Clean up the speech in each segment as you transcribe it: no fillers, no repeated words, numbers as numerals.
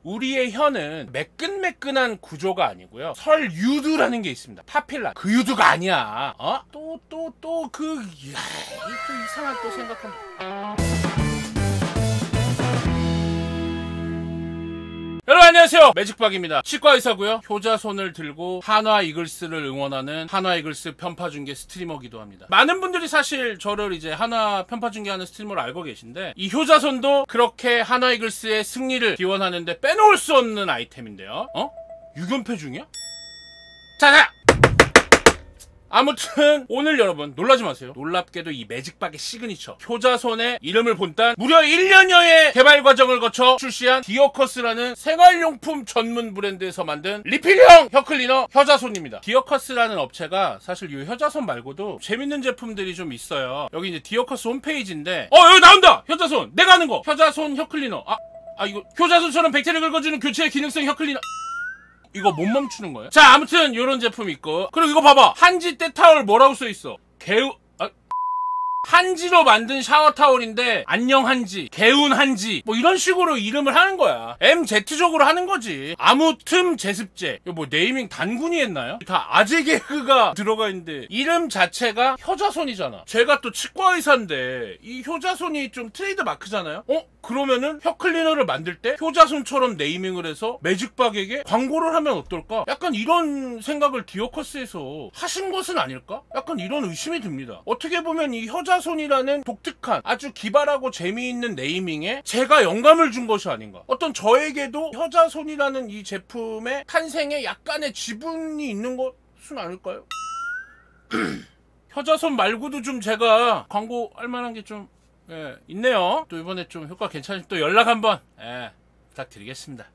우리의 혀는 매끈매끈한 구조가 아니고요, 설유두라는 게 있습니다. 파필라, 그 유두가 아니야. 또 또 이상한 또 생각한다. 여러분 안녕하세요, 매직박입니다. 치과의사고요, 효자손을 들고 한화 이글스를 응원하는 한화 이글스 편파중계 스트리머기도 합니다. 많은 분들이 사실 저를 이제 한화 편파중계하는 스트리머로 알고 계신데, 이 효자손도 그렇게 한화 이글스의 승리를 기원하는데 빼놓을 수 없는 아이템인데요. 6연패 중이야? 자! 아무튼 오늘 여러분 놀라지 마세요. 놀랍게도 이 매직박의 시그니처 효자손의 이름을 본딴 무려 1년여의 개발 과정을 거쳐 출시한 디어커스라는 생활용품 전문 브랜드에서 만든 리필형 혀클리너 효자손입니다. 디어커스라는 업체가 사실 이 효자손 말고도 재밌는 제품들이 좀 있어요. 여기 이제 디어커스 홈페이지인데 여기 나온다! 효자손! 내가 아는 거! 효자손 혀클리너. 이거 효자손처럼 백태를 긁어주는 교체 기능성 혀클리너. 이거 못 멈추는 거예요? 자, 아무튼 요런 제품 있고, 그리고 이거 봐봐, 한지 때타올 뭐라고 써있어? 한지로 만든 샤워타올인데 안녕 한지, 개운 한지, 뭐 이런 식으로 이름을 하는 거야. MZ적으로 하는 거지. 아무튼 제습제. 이거 뭐 네이밍 단군이 했나요? 다 아재 개그가 들어가 있는데 이름 자체가 효자손이잖아. 제가 또 치과의사인데 이 효자손이 좀 트레이드 마크잖아요? 그러면은 혀클리너를 만들 때 효자손처럼 네이밍을 해서 매직박에게 광고를 하면 어떨까? 약간 이런 생각을 디어커스에서 하신 것은 아닐까? 약간 이런 의심이 듭니다. 어떻게 보면 이 효자손이라는 독특한 아주 기발하고 재미있는 네이밍에 제가 영감을 준 것이 아닌가. 어떤 저에게도 효자손이라는 이 제품의 탄생에 약간의 지분이 있는 것은 아닐까요? 효자손 말고도 좀 제가 광고할 만한 게 좀 있네요. 또 이번에 좀 효과 괜찮으면 또 연락 한번 부탁드리겠습니다.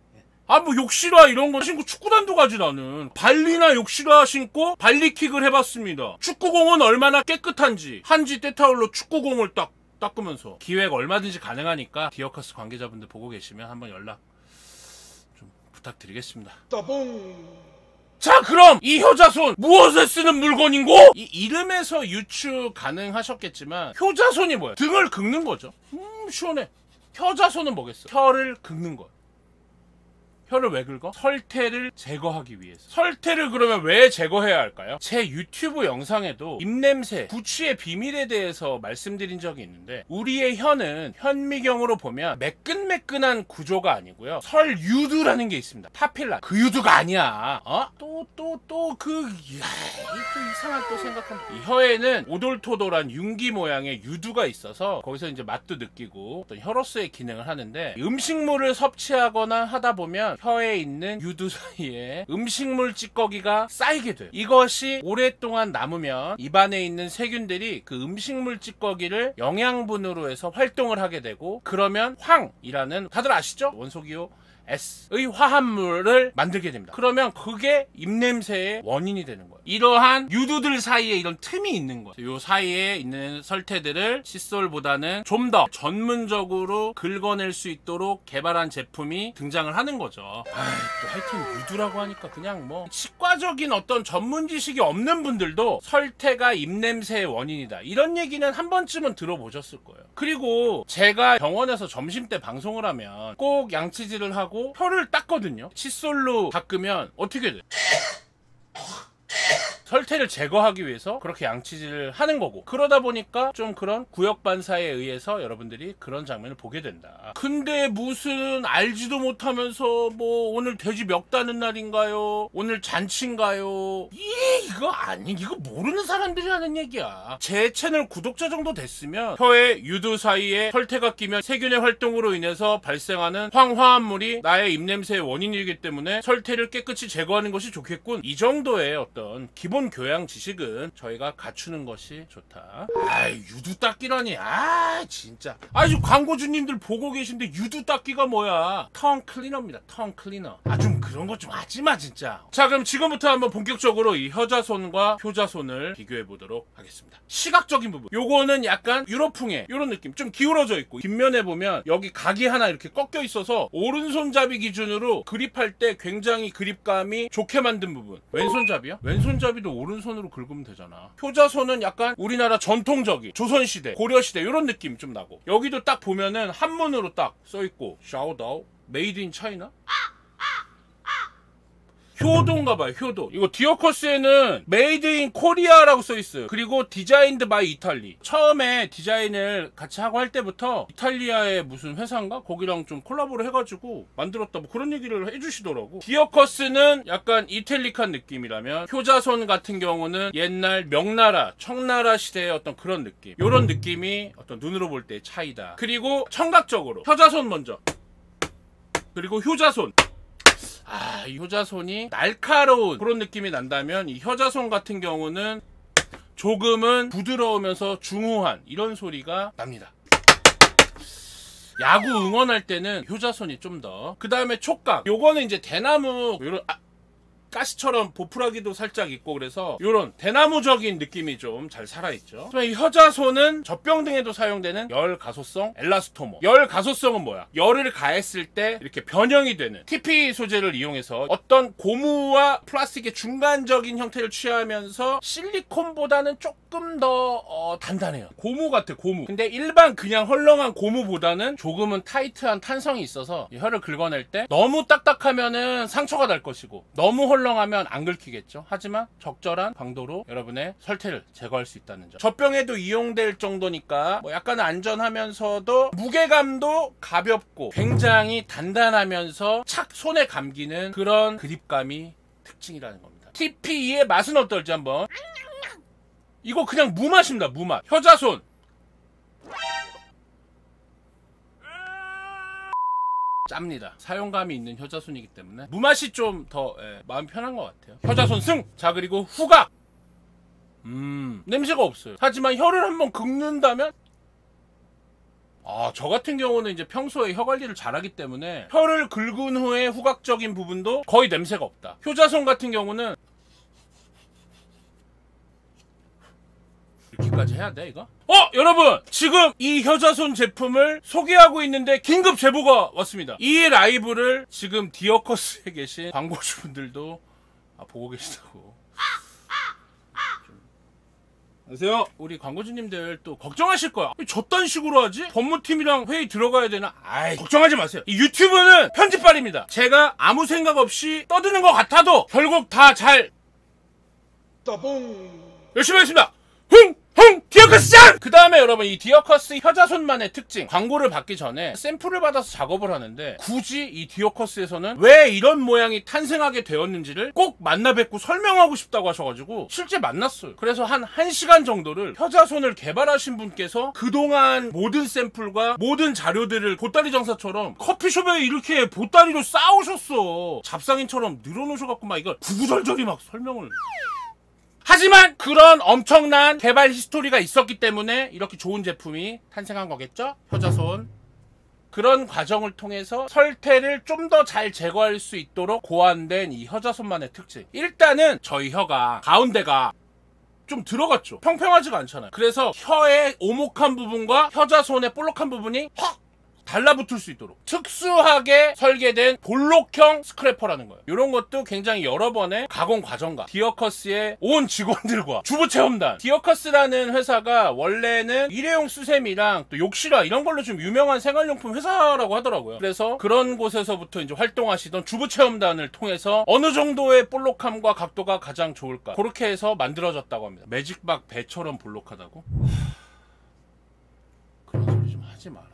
뭐 욕실화 이런 거 신고 축구단도 가지. 나는 발리나 욕실화 신고 발리킥을 해봤습니다. 축구공은 얼마나 깨끗한지 한지 때타올로 축구공을 딱 닦으면서. 기획 얼마든지 가능하니까 디어커스 관계자분들 보고 계시면 한번 연락 좀 부탁드리겠습니다. 자, 그럼 이 효자손 무엇에 쓰는 물건인고? 이 이름에서 유추 가능하셨겠지만 효자손이 뭐야? 등을 긁는 거죠. 시원해. 효자손은 뭐겠어? 혀를 긁는 거야. 혀를 왜 긁어? 설태를 제거하기 위해서. 설태를 그러면 왜 제거해야 할까요? 제 유튜브 영상에도 입냄새, 구취의 비밀에 대해서 말씀드린 적이 있는데, 우리의 혀는 현미경으로 보면 매끈매끈한 구조가 아니고요, 설유두라는 게 있습니다. 파필라, 그 유두가 아니야. 또 이상한 또 생각한다. 이 혀에는 오돌토돌한 융기 모양의 유두가 있어서 거기서 이제 맛도 느끼고 어떤 혀로서의 기능을 하는데, 음식물을 섭취하거나 하다 보면 혀에 있는 유두 사이에 음식물 찌꺼기가 쌓이게 돼요. 이것이 오랫동안 남으면 입안에 있는 세균들이 그 음식물 찌꺼기를 영양분으로 해서 활동을 하게 되고, 그러면 황이라는, 다들 아시죠? 원소기호 S의 화합물을 만들게 됩니다. 그러면 그게 입냄새의 원인이 되는 거예요. 이러한 유두들 사이에 이런 틈이 있는 거예요. 이 사이에 있는 설태들을 칫솔보다는 좀 더 전문적으로 긁어낼 수 있도록 개발한 제품이 등장을 하는 거죠. 또 하여튼 유두라고 하니까 그냥 뭐 치과적인 어떤 전문 지식이 없는 분들도 설태가 입냄새의 원인이다, 이런 얘기는 한 번쯤은 들어보셨을 거예요. 그리고 제가 병원에서 점심때 방송을 하면 꼭 양치질을 하고 혀를 닦거든요. 칫솔로 닦으면 어떻게 돼? 설태를 제거하기 위해서 그렇게 양치질을 하는 거고, 그러다 보니까 좀 그런 구역 반사에 의해서 여러분들이 그런 장면을 보게 된다. 근데 무슨 알지도 못하면서 뭐 오늘 돼지 멱다는 날인가요? 오늘 잔치인가요? 이거 모르는 사람들이 하는 얘기야. 제 채널 구독자 정도 됐으면 혀의 유두 사이에 설태가 끼면 세균의 활동으로 인해서 발생하는 황화합물이 나의 입냄새의 원인이기 때문에 설태를 깨끗이 제거하는 것이 좋겠군, 이 정도의 어떤 기본 교양 지식은 저희가 갖추는 것이 좋다. 유두 닦기라니. 진짜. 지금 광고주님들 보고 계신데 유두 닦기가 뭐야? 텅 클리너입니다. 텅 클리너. 좀 그런 거 좀 하지마 진짜. 자, 그럼 지금부터 한번 본격적으로 이 효자손과 효자손을 비교해 보도록 하겠습니다. 시각적인 부분, 요거는 약간 유럽풍의 이런 느낌, 좀 기울어져 있고, 뒷면에 보면 여기 각이 하나 이렇게 꺾여 있어서 오른손잡이 기준으로 그립할 때 굉장히 그립감이 좋게 만든 부분. 왼손잡이야? 왼손잡이도 오른손으로 긁으면 되잖아. 효자손은 약간 우리나라 전통적인 조선시대, 고려시대 이런 느낌 좀 나고, 여기도 딱 보면은 한문으로 딱 써있고 샤오다오 메이드 인 차이나? 효도인가봐요. 효도. 이거 디오커스에는 메이드 인 코리아라고 써있어요. 그리고 디자인드 바이 이탈리. 처음에 디자인을 같이 하고 할 때부터 이탈리아의 무슨 회사인가? 거기랑 좀 콜라보를 해가지고 만들었다 뭐 그런 얘기를 해주시더라고. 디오커스는 약간 이탈리칸 느낌이라면 효자손 같은 경우는 옛날 명나라, 청나라 시대의 어떤 그런 느낌. 요런 느낌이 어떤 눈으로 볼 때 차이다. 그리고 청각적으로 효자손 먼저. 그리고 효자손. 이 효자손이 날카로운 그런 느낌이 난다면 이 효자손 같은 경우는 조금은 부드러우면서 중후한 이런 소리가 납니다. 야구 응원할 때는 효자손이 좀 더. 그 다음에 촉각. 요거는 이제 대나무 요런 가시처럼 보풀하기도 살짝 있고 그래서 요런 대나무적인 느낌이 좀 잘 살아있죠. 이 효자손은 젖병 등에도 사용되는 열 가소성 엘라스토머. 열 가소성은 뭐야? 열을 가했을 때 이렇게 변형이 되는 TP 소재를 이용해서 어떤 고무와 플라스틱의 중간적인 형태를 취하면서 실리콘보다는 조금 더 단단해요. 고무 같아, 고무. 근데 일반 그냥 헐렁한 고무보다는 조금은 타이트한 탄성이 있어서 혀를 긁어낼 때 너무 딱딱하면은 상처가 날 것이고 너무 헐렁하면 안 긁히겠죠. 하지만 적절한 강도로 여러분의 설태를 제거할 수 있다는 점. 젖병에도 이용될 정도니까 뭐 약간 안전하면서도 무게감도 가볍고 굉장히 단단하면서 착 손에 감기는 그런 그립감이 특징이라는 겁니다. TPE의 맛은 어떨지 한번. 이거 그냥 무맛입니다. 무맛. 효자손. 짭니다. 사용감이 있는 효자손이기 때문에 무맛이 좀 더 마음 편한 것 같아요. 효자손 승! 자, 그리고 후각. 냄새가 없어요. 하지만 혀를 한번 긁는다면 저 같은 경우는 이제 평소에 혀 관리를 잘하기 때문에 혀를 긁은 후에 후각적인 부분도 거의 냄새가 없다. 효자손 같은 경우는 이렇게까지 해야 돼 이거? 여러분! 지금 이 효자손 제품을 소개하고 있는데 긴급 제보가 왔습니다. 이 라이브를 지금 디오커스에 계신 광고주분들도 보고 계시다고. 안녕하세요. 우리 광고주님들 또 걱정하실 거야. 저딴 식으로 하지? 법무팀이랑 회의 들어가야 되나? 걱정하지 마세요. 이 유튜브는 편집발입니다. 제가 아무 생각 없이 떠드는 것 같아도 결국 다 잘 열심히 하겠습니다. 디오커스 짱! 그 다음에 여러분 이 디오커스 효자손만의 특징. 광고를 받기 전에 샘플을 받아서 작업을 하는데 굳이 이 디오커스에서는 왜 이런 모양이 탄생하게 되었는지를 꼭 만나 뵙고 설명하고 싶다고 하셔가지고 실제 만났어요. 그래서 한 1시간 정도를 효자손을 개발하신 분께서 그동안 모든 샘플과 모든 자료들을 보따리 장사처럼 커피숍에 이렇게 보따리로 쌓으셨어. 잡상인처럼 늘어놓으셔갖고 막 이걸 구구절절히 막 설명을. 하지만 그런 엄청난 개발 히스토리가 있었기 때문에 이렇게 좋은 제품이 탄생한 거겠죠? 효자손. 그런 과정을 통해서 설태를 좀 더 잘 제거할 수 있도록 고안된 이 효자손만의 특징. 일단은 저희 혀가 가운데가 좀 들어갔죠. 평평하지가 않잖아요. 그래서 혀의 오목한 부분과 효자손의 볼록한 부분이 확 달라붙을 수 있도록 특수하게 설계된 볼록형 스크래퍼라는 거예요. 이런 것도 굉장히 여러 번의 가공 과정과 디오커스의 온 직원들과 주부 체험단. 디오커스라는 회사가 원래는 일회용 수세미랑 또 욕실화 이런 걸로 좀 유명한 생활용품 회사라고 하더라고요. 그래서 그런 곳에서부터 이제 활동하시던 주부 체험단을 통해서 어느 정도의 볼록함과 각도가 가장 좋을까 그렇게 해서 만들어졌다고 합니다. 매직박 배처럼 볼록하다고? 그런 소리 좀 하지 마라.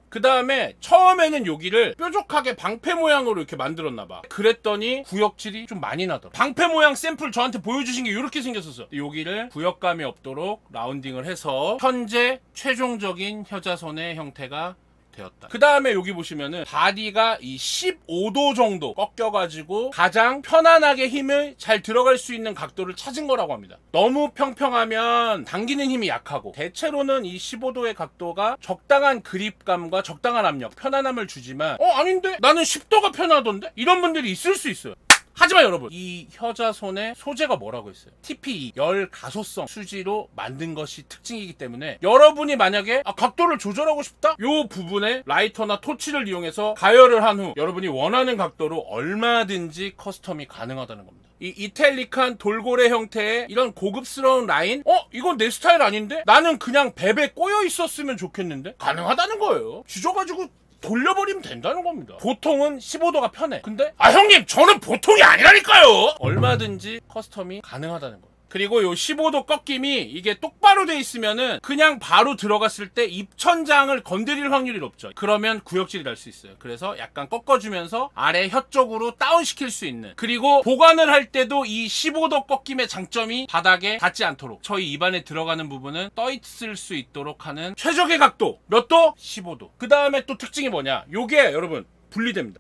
그 다음에 처음에는 여기를 뾰족하게 방패 모양으로 이렇게 만들었나봐. 그랬더니 구역질이 좀 많이 나더라. 방패 모양 샘플 저한테 보여주신 게 이렇게 생겼었어. 여기를 구역감이 없도록 라운딩을 해서 현재 최종적인 효자손의 형태가 되었다. 그 다음에 여기 보시면은 바디가 이 15도 정도 꺾여가지고 가장 편안하게 힘을 잘 들어갈 수 있는 각도를 찾은 거라고 합니다. 너무 평평하면 당기는 힘이 약하고 대체로는 이 15도의 각도가 적당한 그립감과 적당한 압력, 편안함을 주지만 아닌데? 나는 10도가 편하던데? 이런 분들이 있을 수 있어요. 하지만 여러분 이 효자손의 소재가 뭐라고 했어요? TPE 열 가소성 수지로 만든 것이 특징이기 때문에 여러분이 만약에 각도를 조절하고 싶다? 요 부분에 라이터나 토치를 이용해서 가열을 한 후 여러분이 원하는 각도로 얼마든지 커스텀이 가능하다는 겁니다. 이 이탈릭한 돌고래 형태의 이런 고급스러운 라인? 이건 내 스타일 아닌데? 나는 그냥 벨에 꼬여 있었으면 좋겠는데? 가능하다는 거예요. 지져가지고 돌려버리면 된다는 겁니다. 보통은 15도가 편해. 근데 아 형님 저는 보통이 아니라니까요. 얼마든지 커스텀이 가능하다는 거. 그리고 요 15도 꺾임이 이게 똑바로 돼 있으면은 그냥 바로 들어갔을 때 입천장을 건드릴 확률이 높죠. 그러면 구역질이 날 수 있어요. 그래서 약간 꺾어주면서 아래 혀 쪽으로 다운시킬 수 있는, 그리고 보관을 할 때도 이 15도 꺾임의 장점이 바닥에 닿지 않도록 저희 입안에 들어가는 부분은 떠 있을 수 있도록 하는 최적의 각도. 몇 도? 15도. 그 다음에 또 특징이 뭐냐, 요게 여러분 분리됩니다.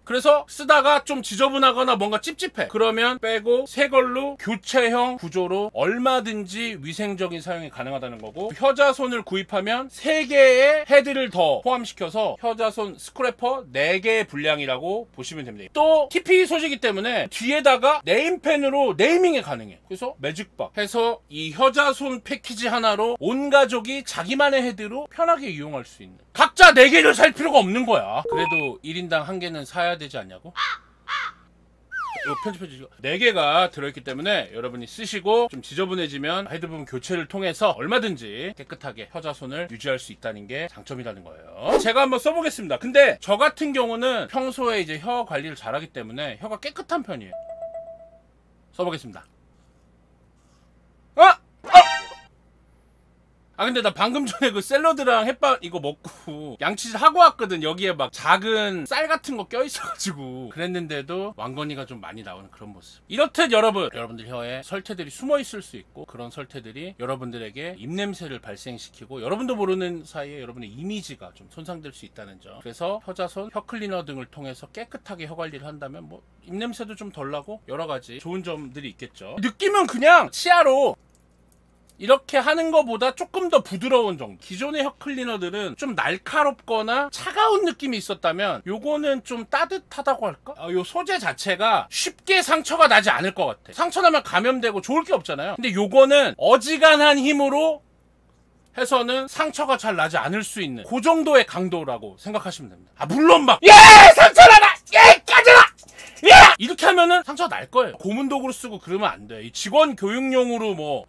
그래서 쓰다가 좀 지저분하거나 뭔가 찝찝해. 그러면 빼고 새 걸로 교체형 구조로 얼마든지 위생적인 사용이 가능하다는 거고, 효자손을 구입하면 3개의 헤드를 더 포함시켜서 효자손 스크래퍼 4개의 분량이라고 보시면 됩니다. 또 TP 소재이기 때문에 뒤에다가 네임펜으로 네이밍이 가능해. 그래서 매직박 해서 이 효자손 패키지 하나로 온 가족이 자기만의 헤드로 편하게 이용할 수 있는, 각자 4개를 살 필요가 없는 거야. 그래도 1인당 1개는 사야 되지 않냐고? 이거 편집해 주시고, 4개가 들어있기 때문에 여러분이 쓰시고 좀 지저분해지면 헤드 부분 교체를 통해서 얼마든지 깨끗하게 효자손을 유지할 수 있다는 게 장점이라는 거예요. 제가 한번 써보겠습니다. 근데 저 같은 경우는 평소에 이제 혀 관리를 잘하기 때문에 혀가 깨끗한 편이에요. 써보겠습니다. 근데 나 방금 전에 그 샐러드랑 햇반 이거 먹고 양치질 하고 왔거든. 여기에 막 작은 쌀 같은 거 껴있어가지고 그랬는데도 왕건이가 좀 많이 나오는 그런 모습. 이렇듯 여러분들 혀에 설태들이 숨어 있을 수 있고, 그런 설태들이 여러분들에게 입냄새를 발생시키고 여러분도 모르는 사이에 여러분의 이미지가 좀 손상될 수 있다는 점. 그래서 효자손, 혀클리너 등을 통해서 깨끗하게 혀 관리를 한다면 뭐 입냄새도 좀 덜 나고 여러 가지 좋은 점들이 있겠죠. 느낌은 그냥 치아로 이렇게 하는 것보다 조금 더 부드러운 정도. 기존의 혀 클리너들은 좀 날카롭거나 차가운 느낌이 있었다면 요거는 좀 따뜻하다고 할까? 요 소재 자체가 쉽게 상처가 나지 않을 것 같아. 상처 나면 감염되고 좋을 게 없잖아요. 근데 요거는 어지간한 힘으로 해서는 상처가 잘 나지 않을 수 있는 그 정도의 강도라고 생각하시면 됩니다. 물론 막 상처 나라! 까져라! 이렇게 하면은 상처가 날 거예요. 고문도구로 쓰고 그러면 안 돼. 이 직원 교육용으로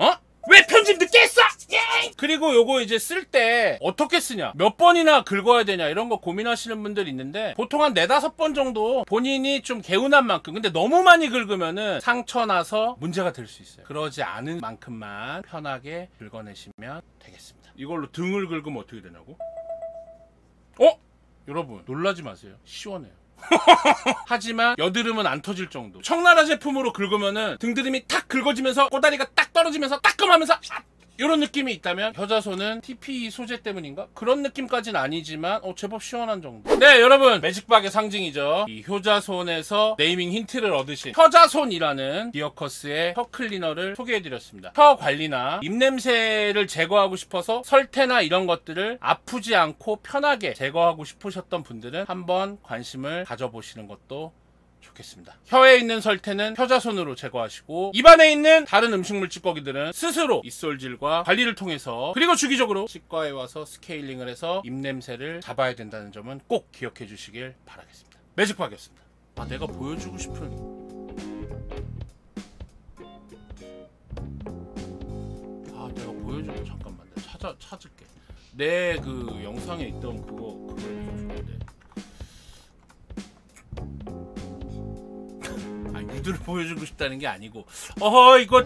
왜 편집 늦게 했어? 그리고 요거 이제 쓸 때 어떻게 쓰냐, 몇 번이나 긁어야 되냐, 이런 거 고민하시는 분들이 있는데 보통 한 4-5번 정도 본인이 좀 개운한 만큼. 근데 너무 많이 긁으면은 상처 나서 문제가 될 수 있어요. 그러지 않은 만큼만 편하게 긁어내시면 되겠습니다. 이걸로 등을 긁으면 어떻게 되냐고? 여러분 놀라지 마세요. 시원해요. 하지만 여드름은 안 터질 정도. 청나라 제품으로 긁으면은 등드름이 탁 긁어지면서 꼬다리가 딱 떨어지면서 따끔하면서 이런 느낌이 있다면 효자손은 TPE 소재 때문인가? 그런 느낌까지는 아니지만 제법 시원한 정도. 네 여러분, 매직박의 상징이죠. 이 효자손에서 네이밍 힌트를 얻으신 효자손이라는 디어커스의 혀 클리너를 소개해드렸습니다. 혀 관리나 입냄새를 제거하고 싶어서 설태나 이런 것들을 아프지 않고 편하게 제거하고 싶으셨던 분들은 한번 관심을 가져보시는 것도 좋겠습니다. 혀에 있는 설태는 효자손으로 제거하시고, 입안에 있는 다른 음식물 찌꺼기들은 스스로 입솔질과 관리를 통해서, 그리고 주기적으로 치과에 와서 스케일링을 해서 입냄새를 잡아야 된다는 점은 꼭 기억해 주시길 바라겠습니다. 매직박이었습니다. 내가 보여주고 싶은 내가 보여주고, 잠깐만 내가 찾을게. 내 그 영상에 있던 그거 해주는데 유두를 보여주고 싶다는 게 아니고 이거